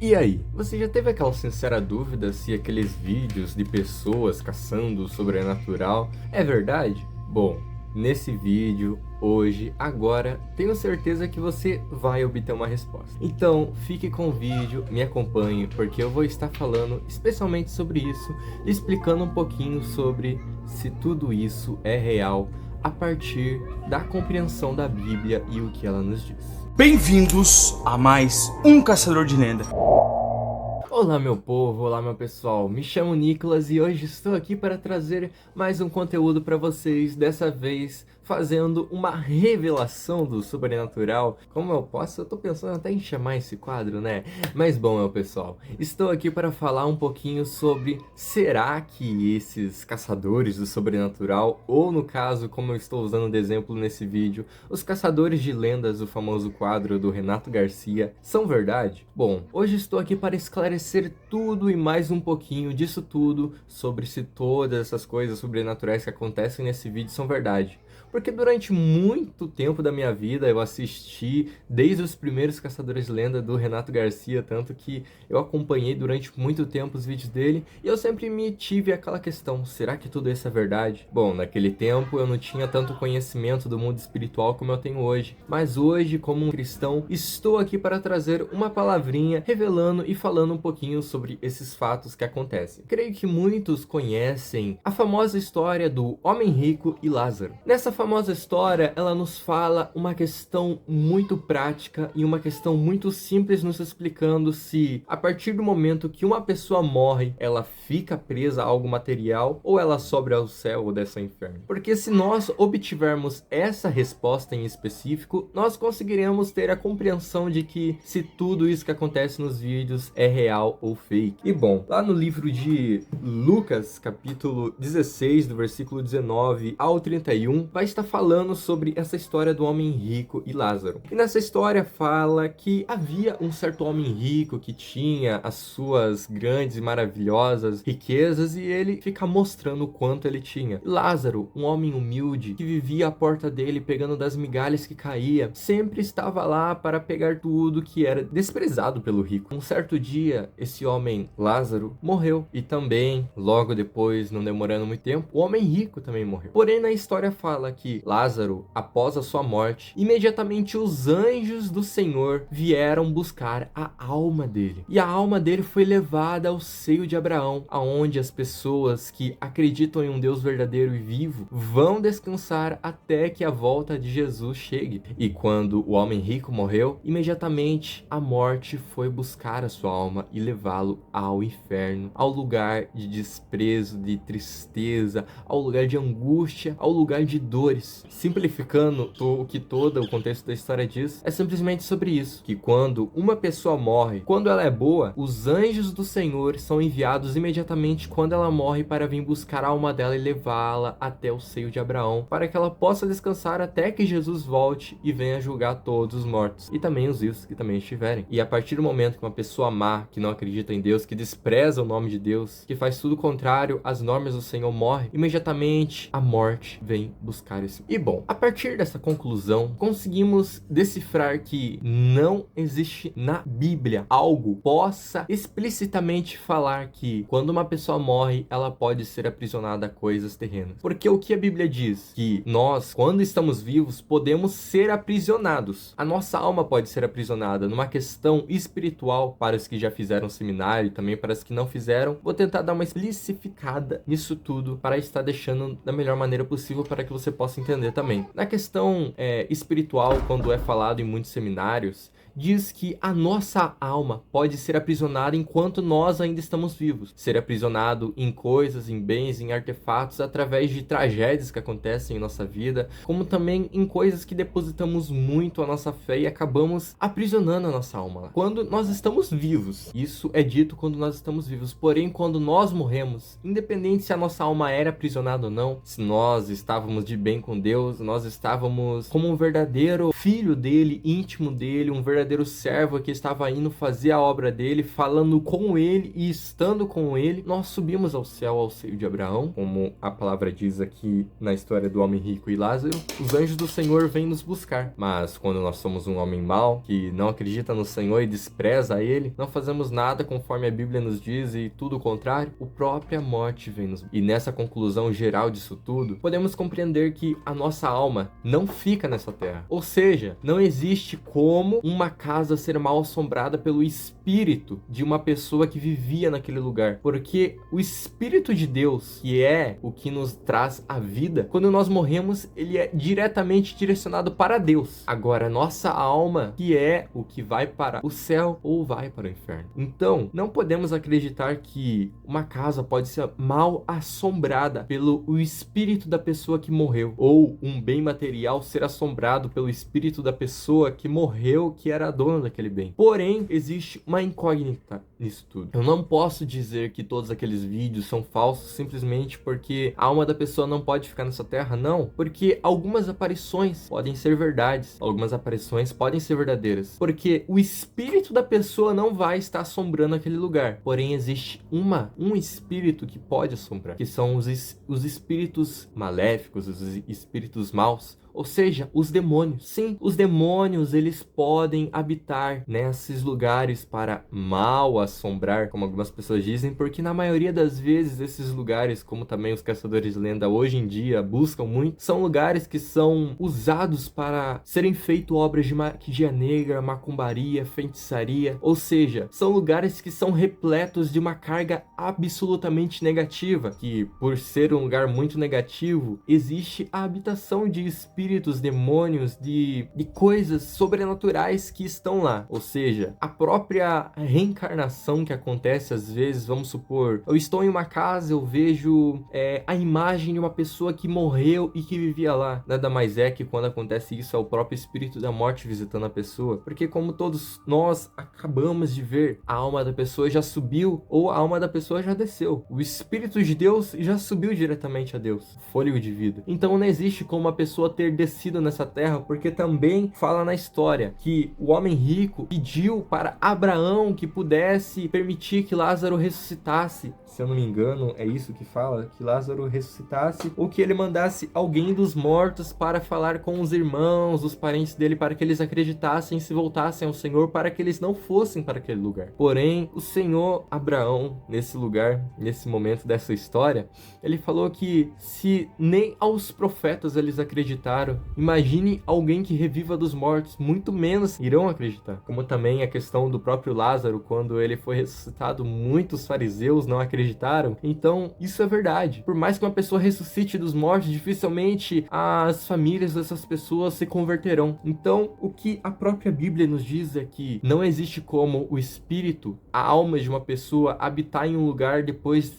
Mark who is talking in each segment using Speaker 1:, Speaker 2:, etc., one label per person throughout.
Speaker 1: E aí, você já teve aquela sincera dúvida se aqueles vídeos de pessoas caçando o sobrenatural é verdade? Bom, nesse vídeo, hoje, agora, tenho certeza que você vai obter uma resposta. Então, fique com o vídeo, me acompanhe, porque eu vou estar falando especialmente sobre isso, explicando um pouquinho sobre se tudo isso é real a partir da compreensão da Bíblia e o que ela nos diz.
Speaker 2: Bem-vindos a mais um Caçador de Lenda.
Speaker 1: Olá meu povo, olá meu pessoal, me chamo Nicolas e hoje estou aqui para trazer mais um conteúdo para vocês, dessa vez fazendo uma revelação do sobrenatural. Como eu posso? Eu tô pensando até em chamar esse quadro, né? Mas bom, meu pessoal, estou aqui para falar um pouquinho sobre será que esses caçadores do sobrenatural, ou no caso, como eu estou usando de exemplo nesse vídeo, os caçadores de lendas, o famoso quadro do Renato Garcia, são verdade? Bom, hoje estou aqui para esclarecer tudo e mais um pouquinho disso tudo, sobre se todas essas coisas sobrenaturais que acontecem nesse vídeo são verdade. Porque durante muito tempo da minha vida eu assisti desde os primeiros Caçadores de Lenda do Renato Garcia, tanto que eu acompanhei durante muito tempo os vídeos dele, e eu sempre me tive aquela questão, será que tudo isso é verdade? Bom, naquele tempo eu não tinha tanto conhecimento do mundo espiritual como eu tenho hoje, mas hoje, como um cristão, estou aqui para trazer uma palavrinha revelando e falando um pouquinho sobre esses fatos que acontecem. Creio que muitos conhecem a famosa história do homem rico e Lázaro. Nessa famosa história, ela nos fala uma questão muito prática e uma questão muito simples, nos explicando se a partir do momento que uma pessoa morre, ela fica presa a algo material ou ela sobe ao céu ou desce ao inferno. Porque se nós obtivermos essa resposta em específico, nós conseguiremos ter a compreensão de que se tudo isso que acontece nos vídeos é real ou fake. E bom, lá no livro de Lucas, capítulo 16, do versículo 19 ao 31, vai estar falando sobre essa história do homem rico e Lázaro. E nessa história fala que havia um certo homem rico que tinha as suas grandes e maravilhosas riquezas e ele fica mostrando o quanto ele tinha. Lázaro, um homem humilde que vivia à porta dele pegando das migalhas que caía, sempre estava lá para pegar tudo que era desprezado pelo rico. Um certo dia, esse homem Lázaro morreu e também, logo depois, não demorando muito tempo, o homem rico também morreu. Porém, na história fala que Lázaro, após a sua morte, imediatamente os anjos do Senhor vieram buscar a alma dele. E a alma dele foi levada ao seio de Abraão, aonde as pessoas que acreditam em um Deus verdadeiro e vivo vão descansar até que a volta de Jesus chegue. E quando o homem rico morreu, imediatamente a morte foi buscar a sua alma e levá-lo ao inferno, ao lugar de desprezo, de tristeza, ao lugar de angústia, ao lugar de dores. Simplificando o que todo o contexto da história diz, é simplesmente sobre isso, que quando uma pessoa morre, quando ela é boa, os anjos do Senhor são enviados imediatamente quando ela morre para vir buscar a alma dela e levá-la até o seio de Abraão, para que ela possa descansar até que Jesus volte e venha julgar todos os mortos, e também os vivos que também estiverem. E a partir do momento que uma pessoa má, que não acredita em Deus, que despreza o nome de Deus, que faz tudo contrário às normas do Senhor, morre, imediatamente a morte vem buscar esse. E bom, a partir dessa conclusão, conseguimos decifrar que não existe na Bíblia algo que possa explicitamente falar que quando uma pessoa morre, ela pode ser aprisionada a coisas terrenas. Porque o que a Bíblia diz? Que nós, quando estamos vivos, podemos ser aprisionados. A nossa alma pode ser aprisionada numa questão espiritual, para os que já fizeram seminário e também para os que não fizeram. Vou tentar dar uma explicificada nisso tudo para estar deixando da melhor maneira possível para que você possa entender também. Na questão espiritual, quando é falado em muitos seminários, diz que a nossa alma pode ser aprisionada enquanto nós ainda estamos vivos. Ser aprisionado em coisas, em bens, em artefatos, através de tragédias que acontecem em nossa vida, como também em coisas que depositamos muito a nossa fé e acabamos aprisionando a nossa alma. Quando nós estamos vivos, isso é dito quando nós estamos vivos, porém quando nós morremos, independente se a nossa alma era aprisionada ou não, se nós estávamos de bem com Deus, nós estávamos como um verdadeiro filho dele, íntimo dele, um verdadeiro verdadeiro servo que estava indo fazer a obra dele, falando com ele e estando com ele, nós subimos ao céu, ao seio de Abraão, como a palavra diz aqui na história do homem rico e Lázaro. Os anjos do Senhor vêm nos buscar, mas quando nós somos um homem mau, que não acredita no Senhor e despreza ele, não fazemos nada conforme a Bíblia nos diz e tudo o contrário, a própria morte vem nos... E nessa conclusão geral disso tudo, podemos compreender que a nossa alma não fica nessa terra. Ou seja, não existe como uma casa ser mal assombrada pelo espírito de uma pessoa que vivia naquele lugar, porque o Espírito de Deus, que é o que nos traz a vida, quando nós morremos, ele é diretamente direcionado para Deus. Agora, nossa alma, que é o que vai para o céu ou vai para o inferno. Então, não podemos acreditar que uma casa pode ser mal assombrada pelo o espírito da pessoa que morreu, ou um bem material ser assombrado pelo espírito da pessoa que morreu, que era a dona daquele bem. Porém, existe uma incógnita nisso tudo. Eu não posso dizer que todos aqueles vídeos são falsos simplesmente porque a alma da pessoa não pode ficar nessa terra, não. Porque algumas aparições podem ser verdades, algumas aparições podem ser verdadeiras. Porque o espírito da pessoa não vai estar assombrando aquele lugar. Porém, existe um espírito que pode assombrar, que são os espíritos maléficos, os espíritos maus. Ou seja, os demônios. Sim, os demônios, eles podem habitar nesses lugares para mal assombrar, como algumas pessoas dizem, porque na maioria das vezes esses lugares, como também os caçadores de lenda hoje em dia buscam muito, são lugares que são usados para serem feitas obras de magia negra, macumbaria, feitiçaria. Ou seja, são lugares que são repletos de uma carga absolutamente negativa, que por ser um lugar muito negativo, existe a habitação de espíritos, demônios, de coisas sobrenaturais que estão lá. Ou seja, a própria reencarnação que acontece às vezes, vamos supor, eu estou em uma casa, eu vejo a imagem de uma pessoa que morreu e que vivia lá. Nada mais é que quando acontece isso, é o próprio espírito da morte visitando a pessoa. Porque como todos nós acabamos de ver, a alma da pessoa já subiu ou a alma da pessoa já desceu. O espírito de Deus já subiu diretamente a Deus, fôlego de vida. Então não existe como uma pessoa ter descido nessa terra, porque também fala na história que o homem rico pediu para Abraão que pudesse permitir que Lázaro ressuscitasse. Se eu não me engano, é isso que fala, que Lázaro ressuscitasse, ou que ele mandasse alguém dos mortos para falar com os irmãos, os parentes dele, para que eles acreditassem e se voltassem ao Senhor, para que eles não fossem para aquele lugar. Porém, o Senhor Abraão, nesse lugar, nesse momento dessa história, ele falou que se nem aos profetas eles acreditaram, imagine alguém que reviva dos mortos, muito menos irão acreditar. Como também a questão do próprio Lázaro, quando ele foi ressuscitado, muitos fariseus não acreditaram. Então, isso é verdade. Por mais que uma pessoa ressuscite dos mortos, dificilmente as famílias dessas pessoas se converterão. Então, o que a própria Bíblia nos diz é que não existe como o espírito, a alma de uma pessoa habitar em um lugar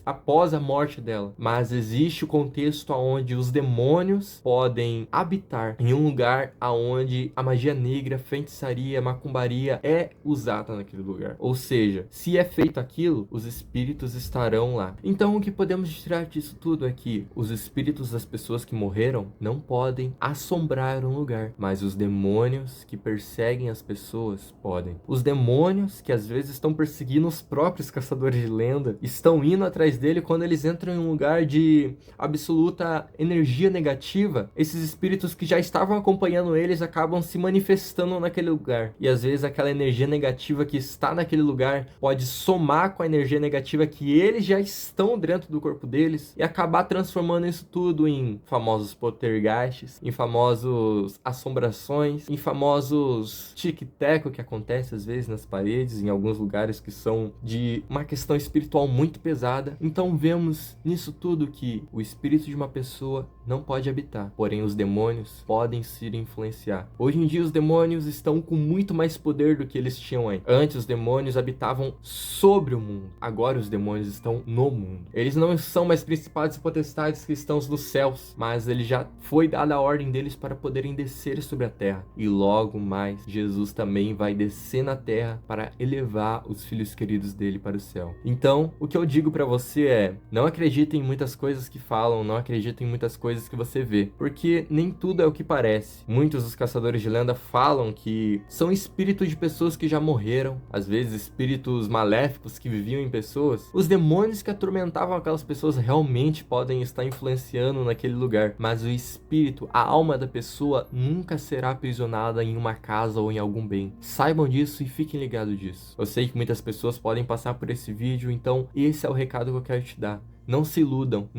Speaker 1: após a morte dela. Mas existe o contexto onde os demônios podem habitar em um lugar onde a magia negra, feitiçaria, macumbaria é usada naquele lugar. Ou seja, se é feito aquilo, os espíritos estarão lá. Então o que podemos tirar disso tudo é que os espíritos das pessoas que morreram não podem assombrar um lugar, mas os demônios que perseguem as pessoas podem. Os demônios que às vezes estão perseguindo os próprios caçadores de lenda, estão indo atrás dele quando eles entram em um lugar de absoluta energia negativa. Esses espíritos que já estavam acompanhando eles acabam se manifestando naquele lugar. E às vezes aquela energia negativa que está naquele lugar pode somar com a energia negativa que eles já estão dentro do corpo deles e acabar transformando isso tudo em famosos poltergeists, em famosos assombrações, em famosos tic-teco que acontece às vezes nas paredes, em alguns lugares que são de uma questão espiritual muito pesada. Então vemos nisso tudo que o espírito de uma pessoa não pode habitar, porém os demônios podem se influenciar. Hoje em dia os demônios estão com muito mais poder do que eles tinham antes. Antes os demônios habitavam sobre o mundo, agora os demônios estão no mundo. Eles não são mais principados e potestades cristãos dos céus, mas ele já foi dada a ordem deles para poderem descer sobre a terra. E logo mais Jesus também vai descer na terra para elevar os filhos queridos dele para o céu. Então o que eu digo para você é: não acredite em muitas coisas que falam, não acredite em muitas coisas que você vê, porque nem tudo é o que parece. Muitos dos caçadores de lenda falam que são espíritos de pessoas que já morreram, às vezes espíritos maléficos que viviam em pessoas. Os demônios que atormentavam aquelas pessoas realmente podem estar influenciando naquele lugar, mas o espírito, a alma da pessoa nunca será aprisionada em uma casa ou em algum bem. Saibam disso e fiquem ligados disso. Eu sei que muitas pessoas podem passar por esse vídeo, então esse é o recado que eu quero te dar. Não se iludam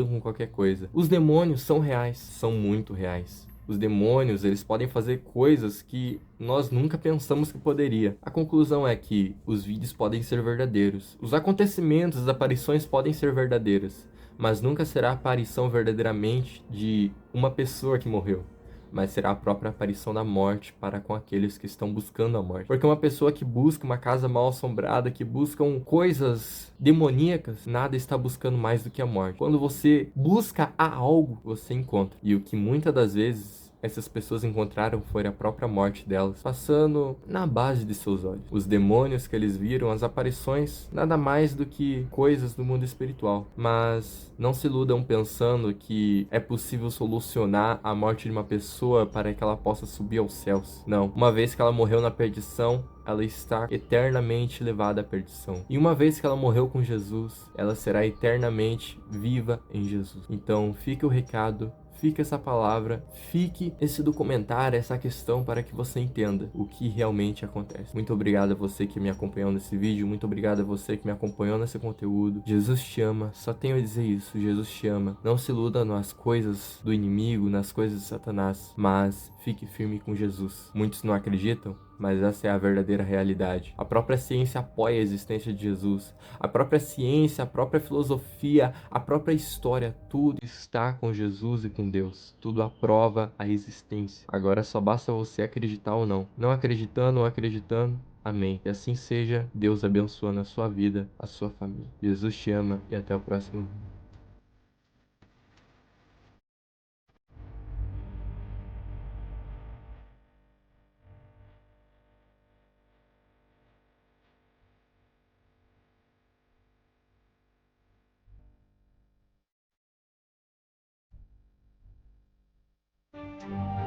Speaker 1: com qualquer coisa. Os demônios são reais, são muito reais. Os demônios, eles podem fazer coisas que nós nunca pensamos que poderia. A conclusão é que os vídeos podem ser verdadeiros. Os acontecimentos, as aparições podem ser verdadeiras, mas nunca será a aparição verdadeiramente de uma pessoa que morreu, mas será a própria aparição da morte para com aqueles que estão buscando a morte. Porque uma pessoa que busca uma casa mal assombrada, que buscam coisas demoníacas, nada está buscando mais do que a morte. Quando você busca a algo, você encontra. E o que muitas das vezes essas pessoas encontraram foi a própria morte delas, passando na base de seus olhos. Os demônios que eles viram, as aparições, nada mais do que coisas do mundo espiritual. Mas não se iludam pensando que é possível solucionar a morte de uma pessoa para que ela possa subir aos céus. Não. Uma vez que ela morreu na perdição, ela está eternamente levada à perdição. E uma vez que ela morreu com Jesus, ela será eternamente viva em Jesus. Então, fica o recado. Fica essa palavra, fique esse documentário, essa questão para que você entenda o que realmente acontece. Muito obrigado a você que me acompanhou nesse vídeo, muito obrigado a você que me acompanhou nesse conteúdo. Jesus te ama, só tenho a dizer isso, Jesus te ama. Não se iluda nas coisas do inimigo, nas coisas de Satanás, mas fique firme com Jesus. Muitos não acreditam, mas essa é a verdadeira realidade. A própria ciência apoia a existência de Jesus. A própria ciência, a própria filosofia, a própria história, tudo está com Jesus e com Deus. Tudo aprova a existência. Agora só basta você acreditar ou não. Não acreditando ou acreditando, amém. E assim seja, Deus abençoando a sua vida, a sua família. Jesus te ama e até o próximo vídeo.